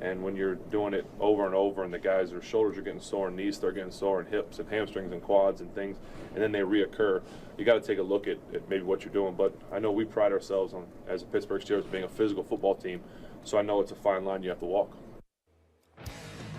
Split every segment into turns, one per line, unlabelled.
And when you're doing it over and over and the guys, their shoulders are getting sore and knees start getting sore and hips and hamstrings and quads and things, and then they reoccur, you got to take a look at maybe what you're doing. But I know we pride ourselves on, as a Pittsburgh Steelers, being a physical football team, so I know it's a fine line you have to walk.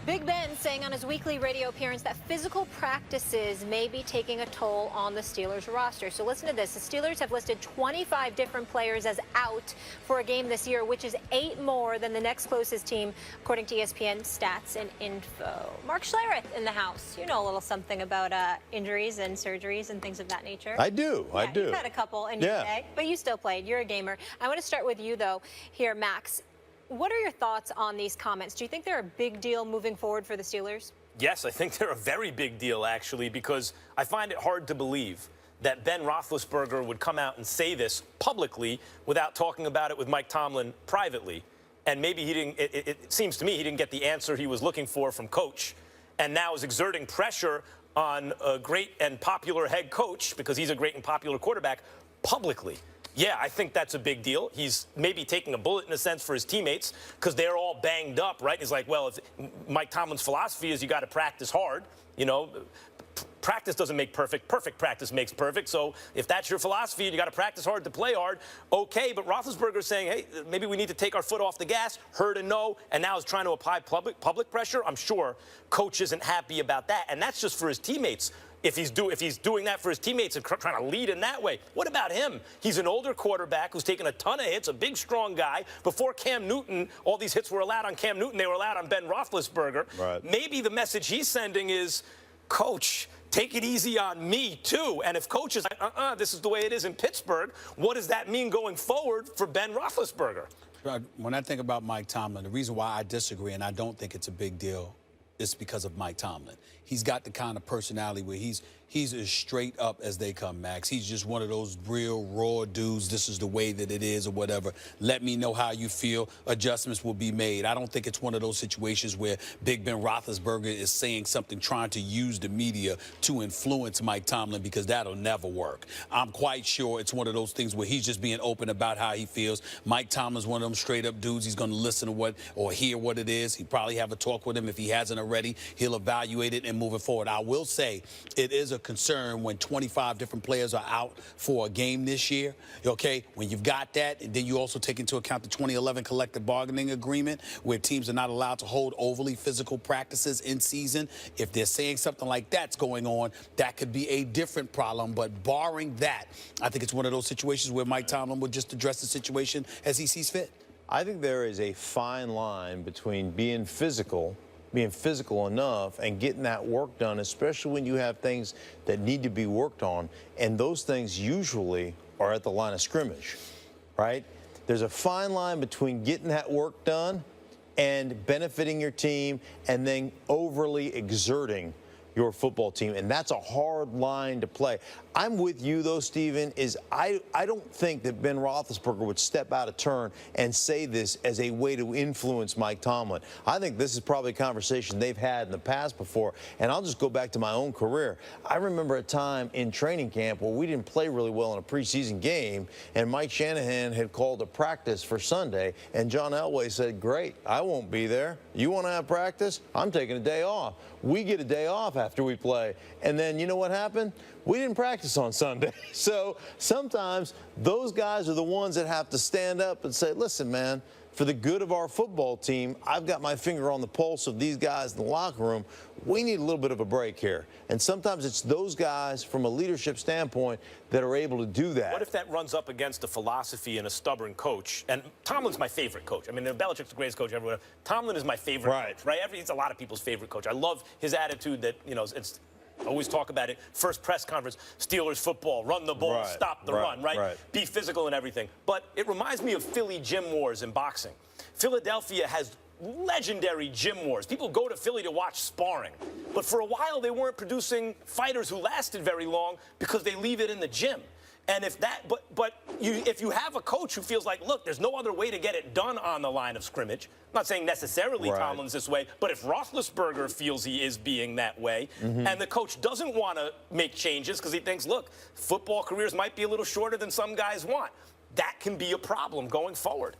Big Ben saying on his weekly radio appearance that physical practices may be taking a toll on the Steelers roster. So listen to this. The Steelers have listed 25 different players as out for a game this year, which is 8 more than the next closest team, according to ESPN stats and info. Mark Schlereth in the house. You know a little something about injuries and surgeries and things of that nature.
I do.
Yeah,
I do.
You've had a couple in your day, but you still played. You're a gamer. I want to start with you, though, here, Max. What are your thoughts on these comments? Do you think they're a big deal moving forward for the Steelers?
Yes, I think they're a very big deal, actually, because I find it hard to believe that Ben Roethlisberger would come out and say this publicly without talking about it with Mike Tomlin privately. And maybe he didn't, it seems to me he didn't get the answer he was looking for from coach, and now is exerting pressure on a great and popular head coach, because he's a great and popular quarterback, publicly. Yeah, I think that's a big deal. He's maybe taking a bullet in a sense for his teammates because they're all banged up, right? He's like, well, if Mike Tomlin's philosophy is you got to practice hard, you know, practice doesn't make perfect. Perfect practice makes perfect. So if that's your philosophy and you got to practice hard to play hard, okay. But Roethlisberger's saying, hey, maybe we need to take our foot off the gas, heard a no, and now is trying to apply public pressure. I'm sure coach isn't happy about that, and that's just for his teammates. If he's doing that for his teammates and trying to lead in that way, what about him? He's an older quarterback who's taken a ton of hits, a big, strong guy. Before Cam Newton, all these hits were allowed on Cam Newton. They were allowed on Ben Roethlisberger. Right. Maybe the message he's sending is, Coach, take it easy on me, too. And if Coach is like, this is the way it is in Pittsburgh, what does that mean going forward for Ben Roethlisberger?
When I think about Mike Tomlin, the reason why I disagree and I don't think it's a big deal is because of Mike Tomlin. He's got the kind of personality where he's as straight up as they come, Max. He's just one of those real raw dudes. This is the way that it is or whatever. Let me know how you feel. Adjustments will be made. I don't think it's one of those situations where Big Ben Roethlisberger is saying something, trying to use the media to influence Mike Tomlin, because that'll never work. I'm quite sure it's one of those things where he's just being open about how he feels. Mike Tomlin's one of them straight up dudes. He's going to listen to what or hear what it is. He probably have a talk with him. If he hasn't already, he'll evaluate it and moving forward. I will say it is a concern when 25 different players are out for a game this year, okay? When you've got that, and then you also take into account the 2011 collective bargaining agreement where teams are not allowed to hold overly physical practices in season. If they're saying something like that's going on, that could be a different problem. But barring that, I think it's one of those situations where Mike Tomlin would just address the situation as he sees fit.
I think there is a fine line between being physical enough and getting that work done, especially when you have things that need to be worked on. And those things usually are at the line of scrimmage, right? There's a fine line between getting that work done and benefiting your team and then overly exerting your football team, and that's a hard line to play. I'm with you, though, Steven, I don't think that Ben Roethlisberger would step out of turn and say this as a way to influence Mike Tomlin. I think this is probably a conversation they've had in the past before, and I'll just go back to my own career. I remember a time in training camp where we didn't play really well in a preseason game, and Mike Shanahan had called a practice for Sunday, and John Elway said, great, I won't be there. You want to have practice? I'm taking a day off. We get a day off after we play. And then you know what happened? We didn't practice on Sunday. So sometimes those guys are the ones that have to stand up and say, listen, man, for the good of our football team, I've got my finger on the pulse of these guys in the locker room. We need a little bit of a break here. And sometimes it's those guys from a leadership standpoint that are able to do that.
What if that runs up against a philosophy and a stubborn coach? And Tomlin's my favorite coach. I mean, Belichick's the greatest coach ever. Tomlin is my favorite coach, right? He's a lot of people's favorite coach. I love his attitude that, you know, it's always talk about it. First press conference, Steelers football, run the ball, stop the run, right? Be physical and everything. But it reminds me of Philly gym wars in boxing. Philadelphia has legendary gym wars. People go to Philly to watch sparring. But for a while, they weren't producing fighters who lasted very long because they leave it in the gym. And if that, if you have a coach who feels like, look, there's no other way to get it done on the line of scrimmage. I'm not saying necessarily Tomlin's this way, but if Roethlisberger feels he is being that way, and the coach doesn't want to make changes because he thinks, look, football careers might be a little shorter than some guys want, that can be a problem going forward.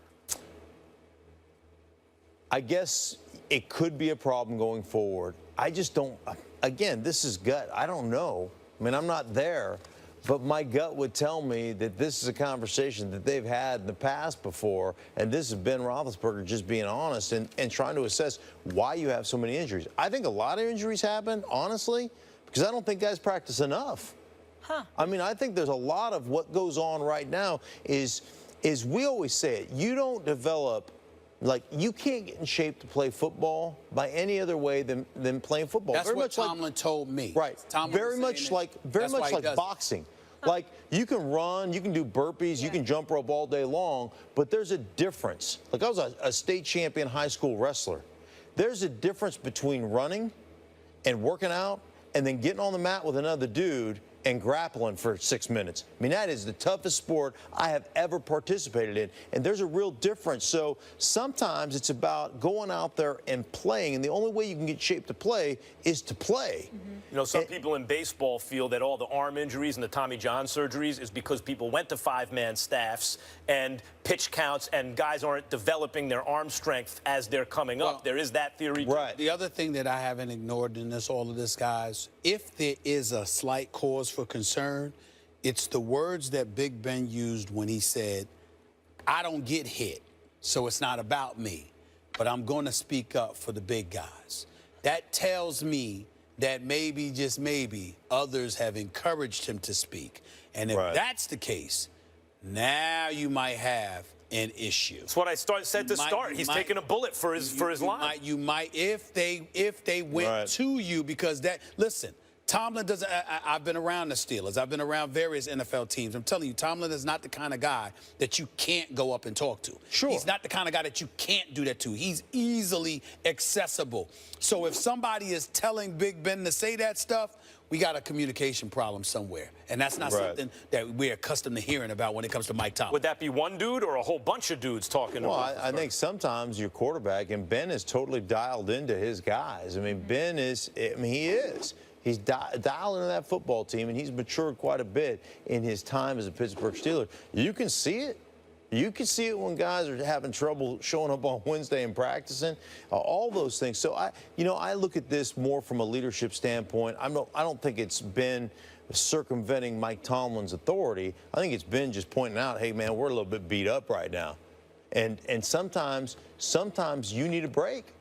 I guess it could be a problem going forward. I just don't, again, this is gut. I don't know. I mean, I'm not there, but my gut would tell me that this is a conversation that they've had in the past before, and this is Ben Roethlisberger just being honest and trying to assess why you have so many injuries. I think a lot of injuries happen, honestly, because I don't think guys practice enough. I mean, I think there's a lot of what goes on right now is we always say it, you don't develop, like, you can't get in shape to play football by any other way than playing football.
That's what Tomlin told me.
Right. Very much like boxing. Like, you can run, you can do burpees, you can jump rope all day long, but there's a difference. Like, I was a state champion high school wrestler. There's a difference between running and working out and then getting on the mat with another dude and grappling for 6 minutes. I mean, that is the toughest sport I have ever participated in, and there's a real difference. So sometimes it's about going out there and playing, and the only way you can get shaped to play is to play.
You know, some people in baseball feel that all the arm injuries and the Tommy John surgeries is because people went to five-man staffs and pitch counts, and guys aren't developing their arm strength as they're coming up. There is that theory.
Right.
The other thing that I haven't ignored in all of this, guys, if there is a slight cause for concern, it's the words that Big Ben used when he said, I don't get hit, so it's not about me, but I'm going to speak up for the big guys. That tells me that maybe, just maybe, others have encouraged him to speak. And if that's the case, now you might have an issue.
That's what I said to start. He's taking a bullet for his line.
You might, if they went to you, because that, listen, Tomlin doesn't, I've been around the Steelers. I've been around various NFL teams. I'm telling you, Tomlin is not the kind of guy that you can't go up and talk to.
Sure.
He's not the kind of guy that you can't do that to. He's easily accessible. So if somebody is telling Big Ben to say that stuff, we got a communication problem somewhere. And that's not something that we're accustomed to hearing about when it comes to Mike Tomlin.
Would that be one dude or a whole bunch of dudes talking about
I think sometimes your quarterback, and Ben is totally dialed into his guys. I mean, Ben is, he is. He's dialed into that football team, and he's matured quite a bit in his time as a Pittsburgh Steeler. You can see it. You can see it when guys are having trouble showing up on Wednesday and practicing, all those things. So, I look at this more from a leadership standpoint. I don't think it's been circumventing Mike Tomlin's authority. I think it's been just pointing out, hey, man, we're a little bit beat up right now. And sometimes you need a break.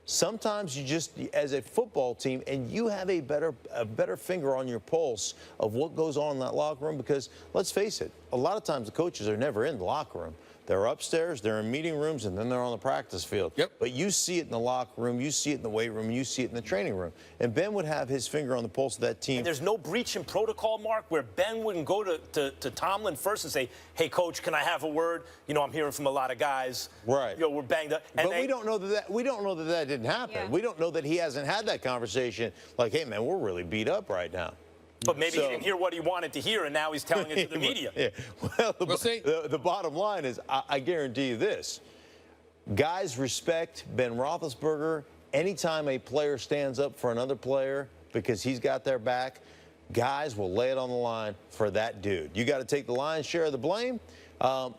Sometimes you just, as a football team, and you have a better finger on your pulse of what goes on in that locker room, because let's face it, a lot of times the coaches are never in the locker room. They're upstairs, they're in meeting rooms, and then they're on the practice field.
Yep.
But you see it in the locker room, you see it in the weight room, you see it in the training room. And Ben would have his finger on the pulse of that team.
And there's no breach in protocol, Mark, where Ben wouldn't go to Tomlin first and say, hey, coach, can I have a word? You know, I'm hearing from a lot of guys.
Right.
You know, we're banged up. And
but we don't know that didn't happen.
Yeah.
We don't know that he hasn't had that conversation like, hey, man, we're really beat up right now.
But maybe he didn't hear what he wanted to hear, and now he's telling it to the media.
Yeah. Well, the bottom line is, I guarantee you this. Guys respect Ben Roethlisberger. Anytime a player stands up for another player because he's got their back, guys will lay it on the line for that dude. You got to take the lion's share of the blame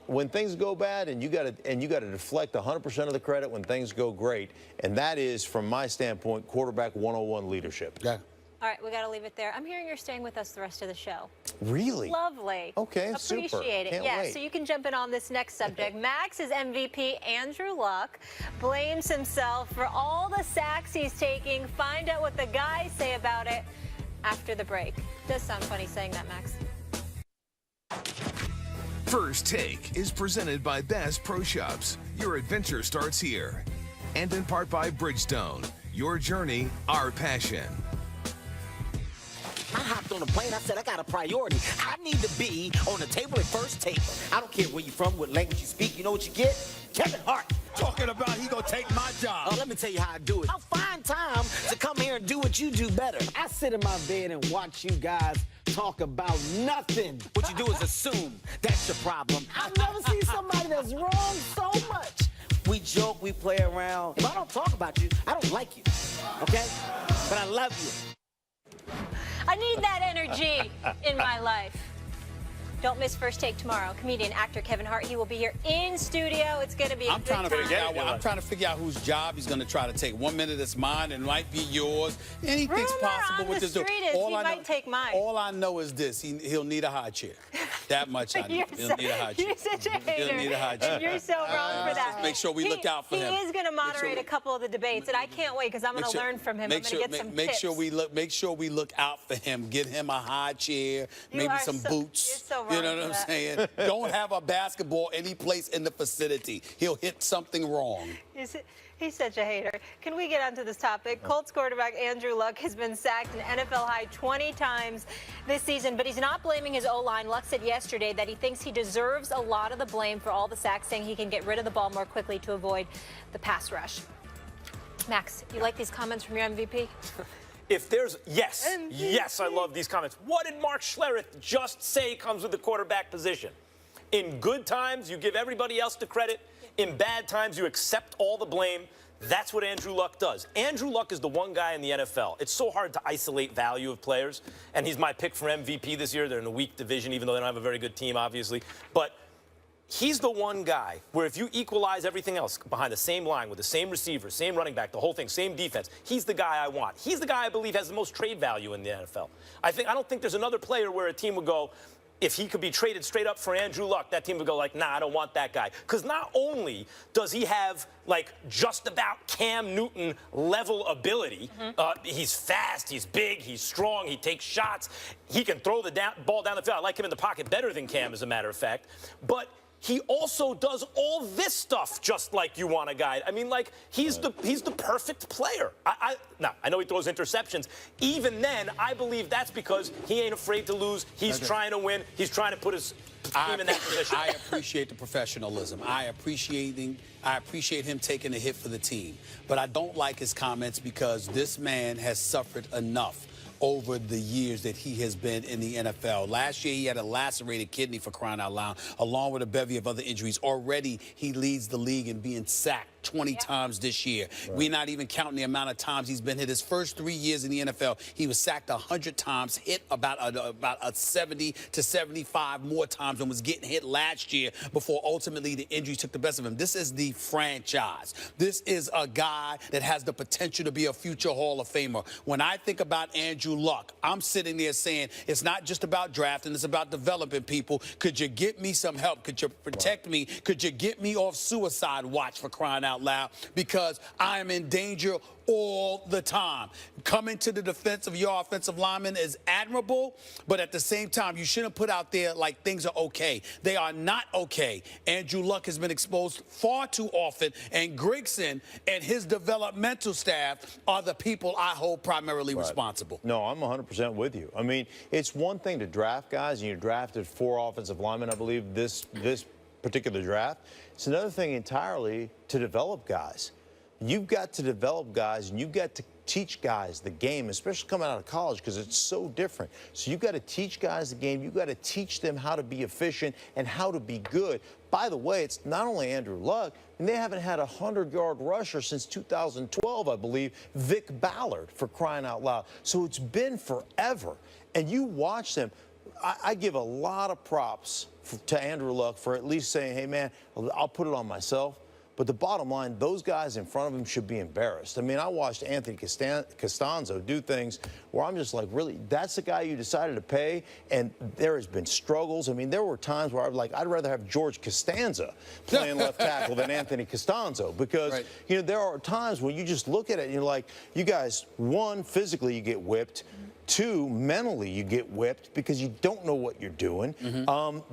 when things go bad, and you got to deflect 100% of the credit when things go great. And that is, from my standpoint, quarterback 101 leadership.
Yeah.
All right, we got to leave it there. I'm hearing you're staying with us the rest of the show.
Really?
Lovely.
Okay,
Appreciate
super.
it.
Can't
yeah,
wait.
so you can jump in on this next subject. Max's MVP, Andrew Luck, blames himself for all the sacks he's taking. Find out what the guys say about it after the break. Does sound funny saying that, Max.
First Take is presented by Bass Pro Shops. Your adventure starts here. And in part by Bridgestone. Your journey, our passion.
I hopped on a plane. I said, I got a priority. I need to be on the table at First Take. I don't care where you're from, what language you speak. You know what you get? Kevin Hart.
Talking about he gonna take my job.
Oh, let me tell you how I do it. I'll find time to come here and do what you do better.
I sit in my bed and watch you guys talk about nothing.
What you do is assume. That's your problem.
I've never seen somebody that's wrong so much.
We joke, we play around. If I don't talk about you, I don't like you. Okay? But I love you.
I need that energy in my life. Don't miss First Take tomorrow. Comedian, actor Kevin Hart, he will be here in studio. It's going to be a good time.
I'm trying to figure out whose job he's going to try to take. 1 minute it's mine and might be yours. Anything's possible with this dude.
He might take mine.
All I know is this: he'll need a high chair. That much I know. He'll need a high chair.
You're such a hater.
He'll need a high chair.
You're so wrong for that.
Just make sure we look out for him.
He is going to moderate a couple of the debates, and I can't wait because I'm going to learn from him. I'm going to get some tips.
Make sure we look out for him. Get him a high chair, maybe some boots.
You're so wrong.
You know what I'm saying? Don't have a basketball any place in the vicinity. He'll hit something wrong.
He's such a hater. Can we get onto this topic? Colts quarterback Andrew Luck has been sacked an NFL high 20 times this season, but he's not blaming his O-line. Luck said yesterday that he thinks he deserves a lot of the blame for all the sacks, saying he can get rid of the ball more quickly to avoid the pass rush. Max, you like these comments from your MVP?
If there's, yes, I love these comments. What did Mark Schlereth just say comes with the quarterback position? In good times, you give everybody else the credit. In bad times, you accept all the blame. That's what Andrew Luck does. Andrew Luck is the one guy in the NFL. It's so hard to isolate value of players, and he's my pick for MVP this year. They're in a weak division, even though they don't have a very good team, obviously. But he's the one guy where if you equalize everything else behind the same line with the same receiver, same running back, the whole thing, same defense, he's the guy I want. He's the guy I believe has the most trade value in the NFL. I don't think there's another player where a team would go, if he could be traded straight up for Andrew Luck, that team would go like, nah, I don't want that guy. Because not only does he have, like, just about Cam Newton level ability, he's fast, he's big, he's strong, he takes shots, he can throw the ball down the field. I like him in the pocket better than Cam, as a matter of fact. But he also does all this stuff just like you want a guy. I mean, like, he's the perfect player. Now, I know he throws interceptions. Even then, I believe that's because he ain't afraid to lose. He's trying to win. He's trying to put his team in that position.
I appreciate the professionalism. I appreciate him taking a hit for the team. But I don't like his comments because this man has suffered enough over the years that he has been in the NFL. Last year, he had a lacerated kidney, for crying out loud, along with a bevy of other injuries. Already, he leads the league in being sacked 20 times this year. Right. We're not even counting the amount of times he's been hit. His first 3 years in the NFL, he was sacked 100 times, hit about 70 to 75 more times, and was getting hit last year before ultimately the injury took the best of him. This is the franchise. This is a guy that has the potential to be a future Hall of Famer. When I think about Andrew Luck, I'm sitting there saying it's not just about drafting, it's about developing people. Could you get me some help? Could you protect me? Could you get me off suicide watch, for crying out loud? Because I am in danger all the time. Coming to the defense of your offensive lineman is admirable, but at the same time, you shouldn't put out there like things are okay. They are not okay. Andrew Luck has been exposed far too often, and Grigson and his developmental staff are the people I hold primarily responsible.
No, I'm 100% with you. I mean, it's one thing to draft guys, and you drafted 4 offensive linemen, I believe, this particular draft. It's another thing entirely to develop guys. You've got to develop guys, and you've got to teach guys the game, especially coming out of college, because it's so different. So you've got to teach guys the game. You've got to teach them how to be efficient and how to be good. By the way, it's not only Andrew Luck, and they haven't had a 100-yard rusher since 2012, I believe, Vic Ballard, for crying out loud. So it's been forever. And you watch them. I give a lot of props to Andrew Luck for at least saying, hey, man, I'll put it on myself. But the bottom line, those guys in front of him should be embarrassed. I mean, I watched Anthony Costanzo do things where I'm just like, really, that's the guy you decided to pay? And there has been struggles. I mean, there were times where I'm like, I'd rather have George Costanza playing left tackle than Anthony Costanzo, because, you know, there are times when you just look at it and you're like, you guys, 1, physically you get whipped. 2, mentally you get whipped because you don't know what you're doing.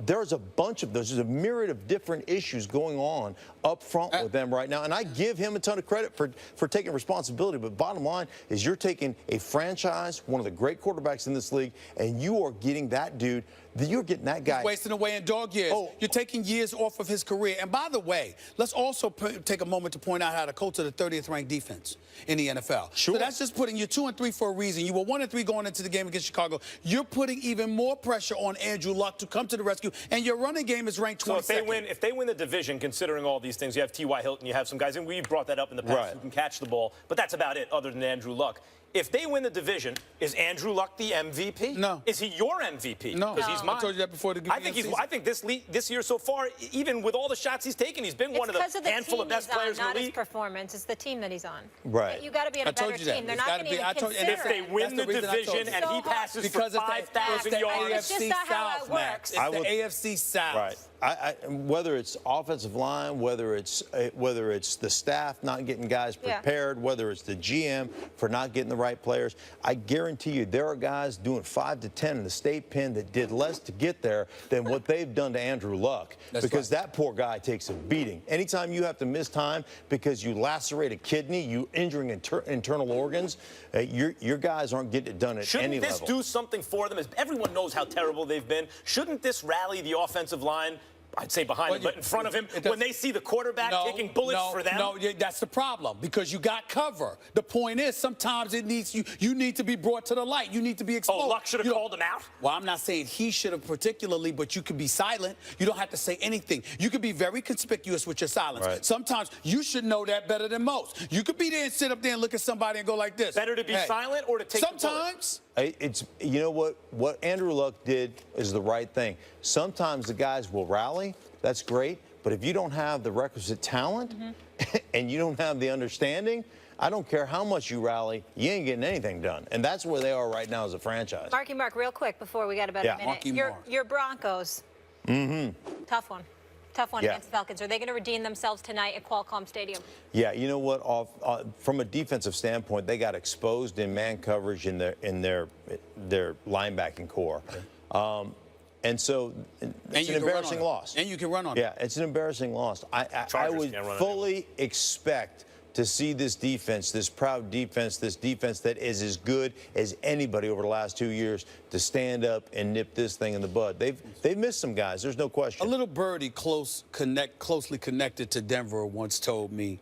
There's a bunch of those. There's a myriad of different issues going on up front with them right now. And I give him a ton of credit for taking responsibility. But bottom line is you're taking a franchise, one of the great quarterbacks in this league, and you are getting that dude. You're getting that guy.
He's wasting away in dog years. You're taking years off of his career. And by the way, let's also take a moment to point out how the Colts are the 30th ranked defense in the NFL.
Sure.
So that's just putting you 2 and 3 for a reason. You were 1 and 3 going into the game against Chicago, you're putting even more pressure on Andrew Luck to come to the rescue, and your running game is ranked 22nd.
So if they win the division, considering all these things, you have T.Y. Hilton, you have some guys, and we've brought that up in the past,
Right.
who can catch the ball, but that's about it, other than Andrew Luck. If they win the division, is Andrew Luck the MVP?
No.
Is he your MVP?
No.
Because he's mine.
I told you that before the
I think this year so far, even with all the shots he's taken, he's been one of the handful of best players in the league.
Not his performance, it's the team that he's on.
Right.
You got to be on a better team. They're not going to even consider
And if they win the division and he passes for 5,000 yards,
it's just not how it works.
It's the AFC South.
Right. Whether it's offensive line, whether it's the staff not getting guys prepared, whether it's the GM for not getting the right players, I guarantee you there are guys doing 5 to 10 in the state pen that did less to get there than what they've done to Andrew Luck. Because that poor guy takes a beating. Anytime you have to miss time because you lacerate a kidney, you injuring internal organs, your guys aren't getting it done at any level.
Shouldn't this do something for them? As everyone knows how terrible they've been. Shouldn't this rally the offensive line? I'd say behind him, but in front of him, when they see the quarterback taking bullets for them?
No, that's the problem, because you got cover. The point is, sometimes it needs you need to be brought to the light. You need to be exposed.
Oh, Luck should have called him out?
Well, I'm not saying he should have particularly, but you can be silent. You don't have to say anything. You can be very conspicuous with your silence.
Right.
Sometimes you should know that better than most. You could be there and sit up there and look at somebody and go like this.
Better to be silent or to take
sometimes.
It's, you know what Andrew Luck did is the right thing. Sometimes the guys will rally. That's great. But if you don't have the requisite talent and you don't have the understanding, I don't care how much you rally, you ain't getting anything done. And that's where they are right now as a franchise.
Marky Mark, real quick before we got about a minute. Your Broncos. Tough one. Tough one against the Falcons. Are they going to redeem themselves tonight at Qualcomm Stadium?
Yeah, you know what? From a defensive standpoint, they got exposed in man coverage in their linebacking core. And so it's an embarrassing loss.
And you can run on
it. Yeah, it's an embarrassing loss. I would fully expect to see this defense, this proud defense, this defense that is as good as anybody over the last 2 years, to stand up and nip this thing in the bud. They've missed some guys. There's no question.
A little birdie closely connected to Denver once told me,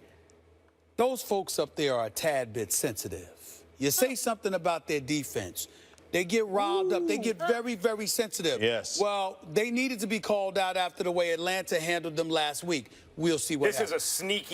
those folks up there are a tad bit sensitive. You say something about their defense, they get riled up. They get very, very sensitive.
Yes.
Well, they needed to be called out after the way Atlanta handled them last week. We'll see what happens.
This is a sneaky